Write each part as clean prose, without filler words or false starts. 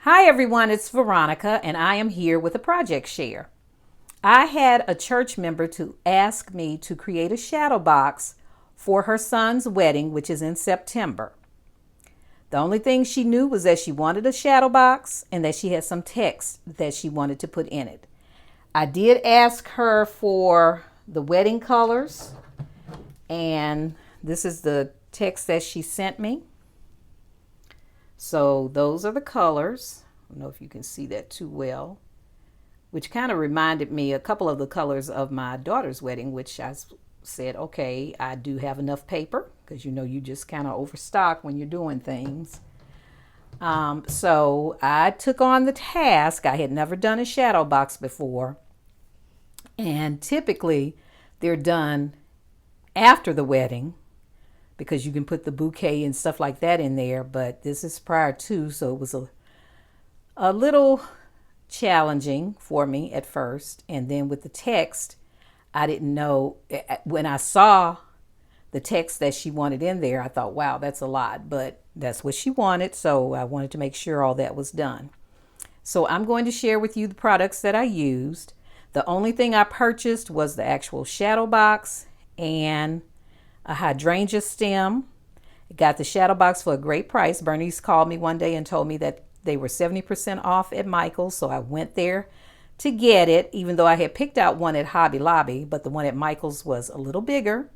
Hi everyone, it's Veronica and I am here with a project share. I had a church member to ask me to create a shadow box for her son's wedding, which is in September. The only thing she knew was that she wanted a shadow box and that she had some text that she wanted to put in it. I did ask her for the wedding colors, and this is the text that she sent me. So those are the colors. I don't know if you can see that too well, which kind of reminded me a couple of the colors of my daughter's wedding, which I said, okay, I do have enough paper because you just kind of overstock when you're doing things. So I took on the task. I had never done a shadow box before, and typically they're done after the wedding, because you can put the bouquet and stuff like that in there, but this is prior to, so it was a little challenging for me at first. And then with the text, I didn't know, when I saw the text that she wanted in there, I thought, wow, that's a lot, but that's what she wanted, so I wanted to make sure all that was done. So I'm going to share with you the products that I used. The only thing I purchased was the actual shadow box and a hydrangea stem. Got the shadow box for a great price. Bernice called me one day and told me that they were 70% off at Michael's, so I went there to get it, even though I had picked out one at Hobby Lobby, but the one at Michael's was a little bigger,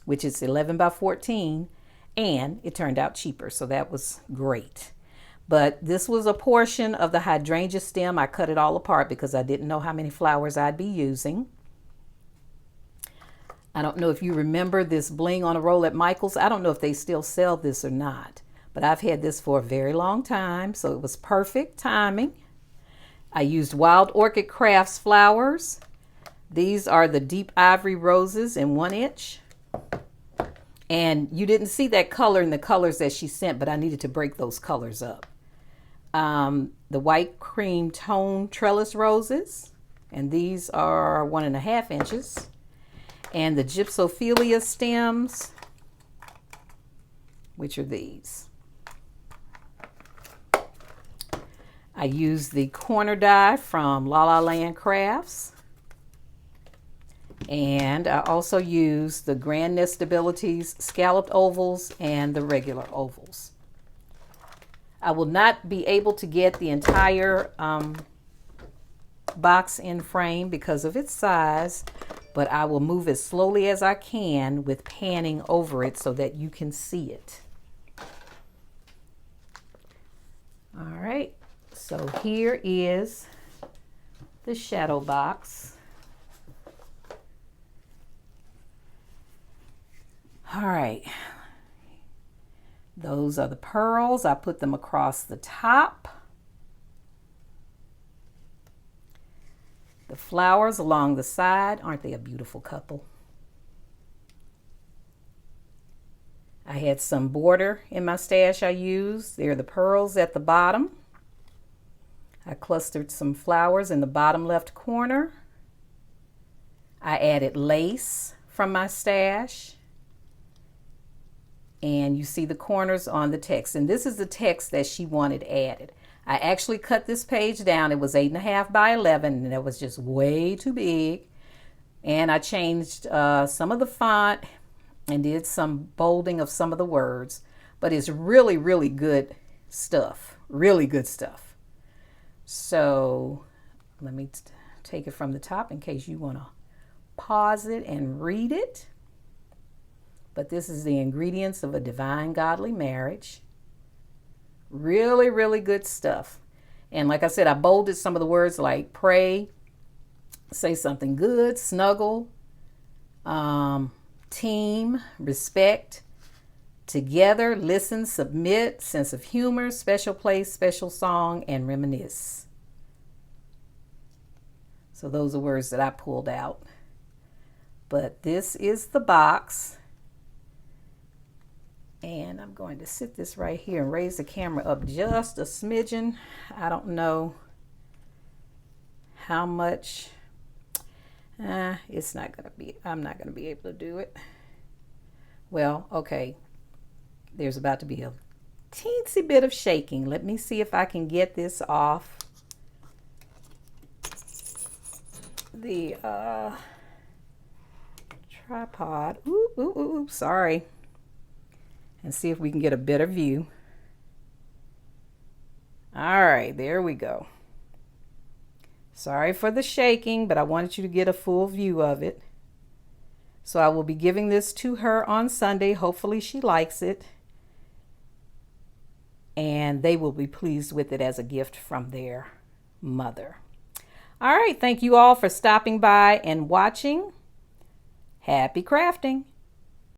which is 11 by 14, and it turned out cheaper, so that was great. But this was a portion of the hydrangea stem. I cut it all apart because I didn't know how many flowers I'd be using. I don't know if you remember this bling on a roll at Michael's. I don't know if they still sell this or not, but I've had this for a very long time, so it was perfect timing. I used Wild Orchid Crafts flowers. These are the deep ivory roses in 1 inch. And you didn't see that color in the colors that she sent, but I needed to break those colors up. The white cream tone trellis roses, and these are 1.5 inches. And the gypsophilia stems, which are these. I used the corner die from La La Land Crafts. And I also used the Grand Nestabilities scalloped ovals and the regular ovals. I will not be able to get the entire box in frame because of its size, but I will move as slowly as I can with panning over it so that you can see it. All right, so here is the shadow box. All right, those are the pearls. I put them across the top. The flowers along the side. Aren't they a beautiful couple? I had some border in my stash I used. They're the pearls at the bottom. I clustered some flowers in the bottom left corner. I added lace from my stash. And you see the corners on the text. And this is the text that she wanted added. I actually cut this page down. It was 8.5 by 11, and it was just way too big. And I changed some of the font and did some bolding of some of the words. But it's really, really good stuff. Really good stuff. So let me take it from the top in case you want to pause it and read it. But this is the ingredients of a divine godly marriage. Really, really good stuff. And like I said, I bolded some of the words like pray, say something good, snuggle, team, respect, together, listen, submit, sense of humor, special place, special song, and reminisce. So those are words that I pulled out. But this is the box. And I'm going to sit this right here and raise the camera up just a smidgen. I don't know how much. It's not going to be, I'm not going to be able to do it. Well, okay. There's about to be a teensy bit of shaking. Let me see if I can get this off the tripod. Ooh, sorry. And see if we can get a better view. All right, there we go. Sorry for the shaking, but I wanted you to get a full view of it. So I will be giving this to her on Sunday. Hopefully she likes it. And they will be pleased with it as a gift from their mother. All right, thank you all for stopping by and watching. Happy crafting.